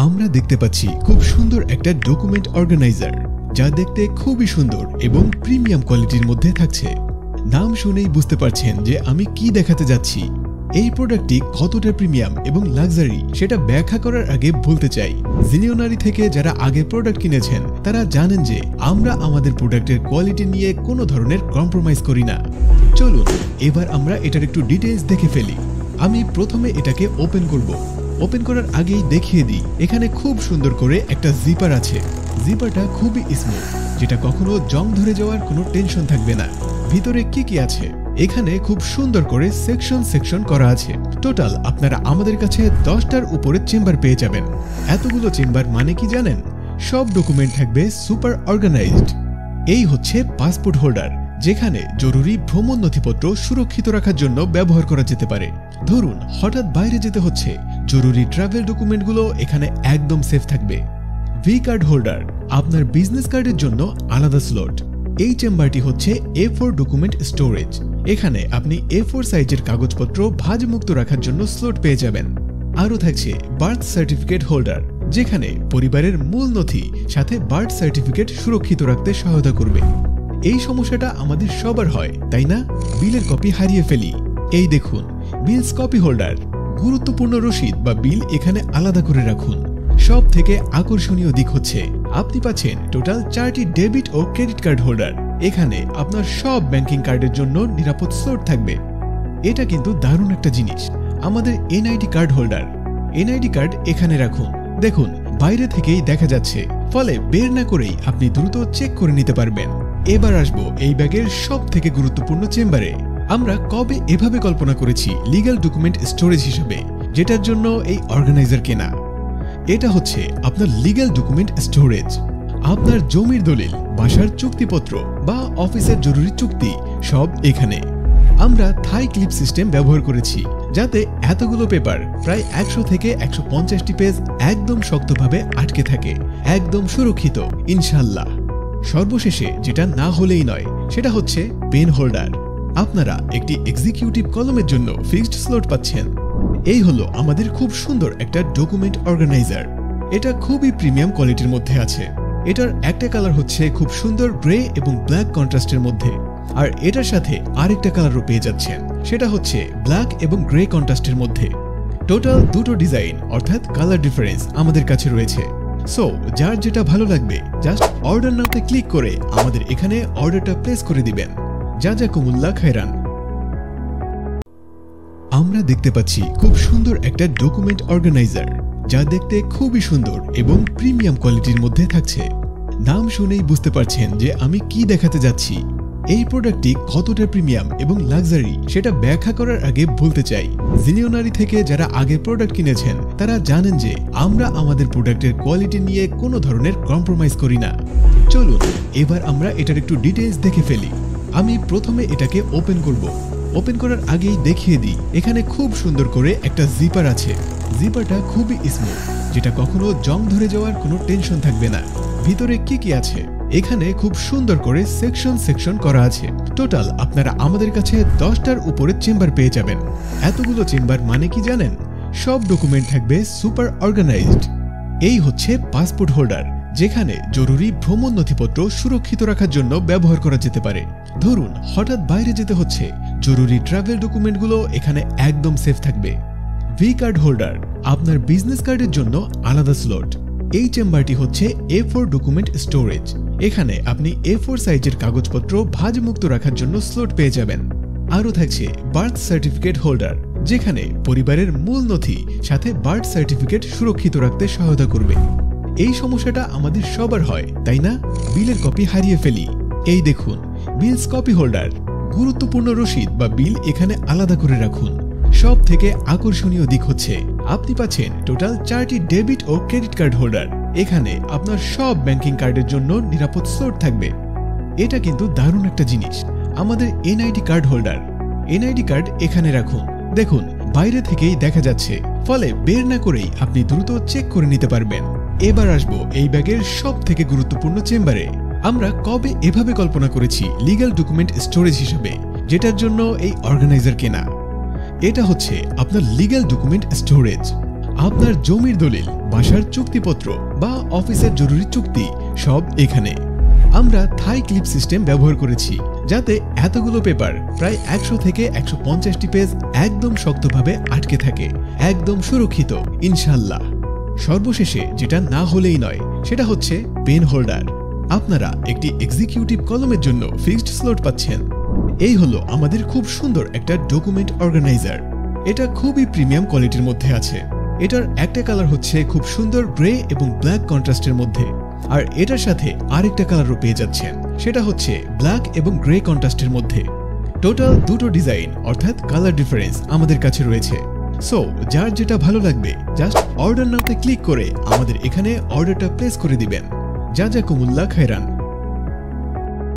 আমরা দেখতে পাচ্ছি খুব সুন্দর একটা ডকুমেন্ট অর্গানাইজার, যা দেখতে খুবই সুন্দর এবং প্রিমিয়াম কোয়ালিটির মধ্যে থাকছে। নাম শুনেই বুঝতে পারছেন যে আমি কি দেখাতে যাচ্ছি। এই প্রোডাক্টটি কতটা প্রিমিয়াম এবং লাক্সারি সেটা ব্যাখ্যা করার আগে বলতে চাই, জিনিওনারি থেকে যারা আগে প্রোডাক্ট কিনেছেন তারা জানেন যে আমরা আমাদের প্রোডাক্টের কোয়ালিটি নিয়ে কোনো ধরনের কম্প্রোমাইজ করি না। চলুন এবার আমরা এটার একটু ডিটেইলস দেখে ফেলি। আমি প্রথমে এটাকে ওপেন করব। ওপেন করার আগেই দেখিয়ে দিই, এখানে খুব সুন্দর করে একটা জিপার আছে। জিপারটা খুবই স্মুথ, যেটা কখনো জং ধরে যাওয়ার কোনো টেনশন থাকবে না। ভিতরে কি কি আছে, এখানে খুব সুন্দর করে সেকশন করা আছে। টোটাল আপনারা আমাদের কাছে 10টার উপরে চেম্বার পেয়ে যাবেন। এতগুলো চেম্বার মানে কি জানেন? সব ডকুমেন্ট থাকবে সুপার অর্গানাইজড। এই হচ্ছে পাসপোর্ট হোল্ডার, যেখানে জরুরি ভ্রমণ নথিপত্র সুরক্ষিত রাখার জন্য ব্যবহার করা যেতে পারে। ধরুন হঠাৎ বাইরে যেতে হচ্ছে, জরুরি ট্রাভেল ডকুমেন্টগুলো এখানে একদম সেফ থাকবে। ভি কার্ড হোল্ডার, আপনার বিজনেস কার্ডের জন্য আলাদা স্লট। এই চেম্বারটি হচ্ছে A4 ডকুমেন্ট স্টোরেজ। এখানে আপনি A4 সাইজের কাগজপত্র ভাঁজমুক্ত রাখার জন্য স্লট পেয়ে যাবেন। আরও থাকছে বার্থ সার্টিফিকেট হোল্ডার, যেখানে পরিবারের মূল নথি সাথে বার্থ সার্টিফিকেট সুরক্ষিত রাখতে সহায়তা করবে। এই সমস্যাটা আমাদের সবার হয়, তাই না? বিলের কপি হারিয়ে ফেলি। এই দেখুন বিলস কপি হোল্ডার। গুরুত্বপূর্ণ রসিদ বা বিল এখানে আলাদা করে রাখুন। সব থেকে আকর্ষণীয় দিক হচ্ছে আপনি পাচ্ছেন টোটাল 4টি ডেবিট ও ক্রেডিট কার্ড হোল্ডার। এখানে আপনার সব ব্যাংকিং কার্ডের জন্য নিরাপদ স্লট থাকবে। এটা কিন্তু দারুণ একটা জিনিস। আমাদের NID card holder, NID card এখানে রাখুন। দেখুন বাইরে থেকেই দেখা যাচ্ছে, ফলে বের না করেই আপনি দ্রুত চেক করে নিতে পারবেন। এবার আসবো এই ব্যাগের সব থেকে গুরুত্বপূর্ণ চেম্বারে। আমরা কবে এভাবে কল্পনা করেছি লিগ্যাল ডকুমেন্ট স্টোরেজ হিসেবে, যেটার জন্য এই অর্গানাইজার কেনা। এটা হচ্ছে আপনার লিগ্যাল ডকুমেন্ট স্টোরেজ। আপনার জমির দলিল, বাসার চুক্তিপত্র বা অফিসের জরুরি চুক্তি সব এখানে। আমরা থাই ক্লিপ সিস্টেম ব্যবহার করেছি, যাতে এতগুলো পেপার প্রায় 100 থেকে 150টি পেজ একদম শক্তভাবে আটকে থাকে, একদম সুরক্ষিত ইনশাল্লাহ। সর্বশেষে যেটা না হলেই নয়, সেটা হচ্ছে পেন হোল্ডার। আপনারা একটি এক্সিকিউটিভ কলমের জন্য ফিক্সড স্লট পাচ্ছেন। এই হলো আমাদের খুব সুন্দর একটা ডকুমেন্ট অর্গানাইজার। এটা খুবই প্রিমিয়াম কোয়ালিটির মধ্যে আছে। এটার একটা কালার হচ্ছে খুব সুন্দর গ্রে এবং ব্ল্যাক কন্ট্রাস্টের মধ্যে, আর এটার সাথে আরেকটা কালারও পেয়ে যাচ্ছেন, সেটা হচ্ছে ব্ল্যাক এবং গ্রে কন্ট্রাস্টের মধ্যে। টোটাল দুটো ডিজাইন অর্থাৎ কালার ডিফারেন্স আমাদের কাছে রয়েছে। সো যার যেটা ভালো লাগবে জাস্ট অর্ডার নাওতে ক্লিক করে আমাদের এখানে অর্ডারটা প্লেস করে দিবেন। জাযাকুমুল্লাহ খায়রান। আমরা দেখতে পাচ্ছি খুব সুন্দর একটা ডকুমেন্ট অর্গানাইজার, যা দেখতে খুবই সুন্দর এবং প্রিমিয়াম কোয়ালিটির মধ্যে থাকছে। নাম শুনেই বুঝতে পারছেন যে আমি কি দেখাতে যাচ্ছি। এই প্রোডাক্টটি কতটা প্রিমিয়াম এবং লাক্সারি সেটা ব্যাখ্যা করার আগে বলতে চাই, জিনিওনারি থেকে যারা আগে প্রোডাক্ট কিনেছেন তারা জানেন যে আমরা আমাদের প্রোডাক্টের কোয়ালিটি নিয়ে কোনো ধরনের কম্প্রোমাইজ করি না। চলুন এবার আমরা এটার একটু ডিটেইলস দেখে ফেলি। আমি প্রথমে এটাকে ওপেন করব। ওপেন করার আগেই দেখিয়ে দিই, এখানে খুব সুন্দর করে একটা জিপার আছে। জিপারটা খুবই স্মুথ, যেটা কখনো জং ধরে যাওয়ার কোনো টেনশন থাকবে না। ভিতরে কি কি আছে, এখানে খুব সুন্দর করে সেকশন করা আছে। টোটাল আপনারা আমাদের কাছে 10টার উপরে চেম্বার পেয়ে যাবেন। এতগুলো চেম্বার মানে কি জানেন? সব ডকুমেন্ট থাকবে সুপার অর্গানাইজড। এই হচ্ছে পাসপোর্ট হোল্ডার, যেখানে জরুরি ভ্রমণ নথিপত্র সুরক্ষিত রাখার জন্য ব্যবহার করা যেতে পারে। ধরুন হঠাৎ বাইরে যেতে হচ্ছে, জরুরি ট্রাভেল ডকুমেন্টগুলো এখানে একদম সেফ থাকবে। ভি কার্ড হোল্ডার, আপনার বিজনেস কার্ডের জন্য আলাদা স্লট। এই চেম্বারটি হচ্ছে A4 ডকুমেন্ট স্টোরেজ। এখানে আপনি A4 সাইজের কাগজপত্র ভাঁজমুক্ত রাখার জন্য স্লট পেয়ে যাবেন। আরও থাকছে বার্থ সার্টিফিকেট হোল্ডার, যেখানে পরিবারের মূল নথি সাথে বার্থ সার্টিফিকেট সুরক্ষিত রাখতে সহায়তা করবে। এই সমস্যাটা আমাদের সবার হয়, তাই না? বিলের কপি হারিয়ে ফেলি। এই দেখুন বিলস কপি হোল্ডার। গুরুত্বপূর্ণ রসিদ বা বিল এখানে আলাদা করে রাখুন। সব থেকে আকর্ষণীয় দিক হচ্ছে আপনি পাচ্ছেন টোটাল 4টি ডেবিট ও ক্রেডিট কার্ড হোল্ডার। এখানে আপনার সব ব্যাংকিং কার্ডের জন্য নিরাপদ স্লট থাকবে। এটা কিন্তু দারুণ একটা জিনিস। আমাদের NID card holder, NID card এখানে রাখুন। দেখুন বাইরে থেকেই দেখা যাচ্ছে, ফলে বের না করেই আপনি দ্রুত চেক করে নিতে পারবেন। এবার আসবো এই ব্যাগের সব থেকে গুরুত্বপূর্ণ চেম্বারে। আমরা কবে এভাবে কল্পনা করেছি লিগ্যাল ডকুমেন্ট স্টোরেজ হিসেবে, যেটার জন্য এই অর্গানাইজার কেনা। এটা হচ্ছে আপনার লিগ্যাল ডকুমেন্ট স্টোরেজ। আপনার জমির দলিল, বাসার চুক্তিপত্র বা অফিসের জরুরি চুক্তি সব এখানে। আমরা থাই ক্লিপ সিস্টেম ব্যবহার করেছি, যাতে এতগুলো পেপার প্রায় 100 থেকে 150টি পেজ একদম শক্তভাবে আটকে থাকে, একদম সুরক্ষিত ইনশাল্লাহ। সর্বশেষে যেটা না হলেই নয় সেটা হচ্ছে পেন হোল্ডার। আপনারা একটি এক্সিকিউটিভ কলমের জন্য ফিক্সড স্লট পাচ্ছেন। এই হলো আমাদের খুব সুন্দর একটা ডকুমেন্ট অর্গানাইজার। এটা খুবই প্রিমিয়াম কোয়ালিটির মধ্যে আছে। এটার একটা কালার হচ্ছে খুব সুন্দর গ্রে এবং ব্ল্যাক কন্ট্রাস্টের মধ্যে, আর এটার সাথে আরেকটা কালারও পেয়ে যাচ্ছেন, সেটা হচ্ছে ব্ল্যাক এবং গ্রে কন্ট্রাস্টের মধ্যে। টোটাল দুটো ডিজাইন অর্থাৎ কালার ডিফারেন্স আমাদের কাছে রয়েছে। সো যার যেটা ভালো লাগবে জাস্ট অর্ডার নাওতে ক্লিক করে আমাদের এখানে অর্ডারটা প্লেস করে দিবেন। জাযাকুমুল্লাহ খায়রান।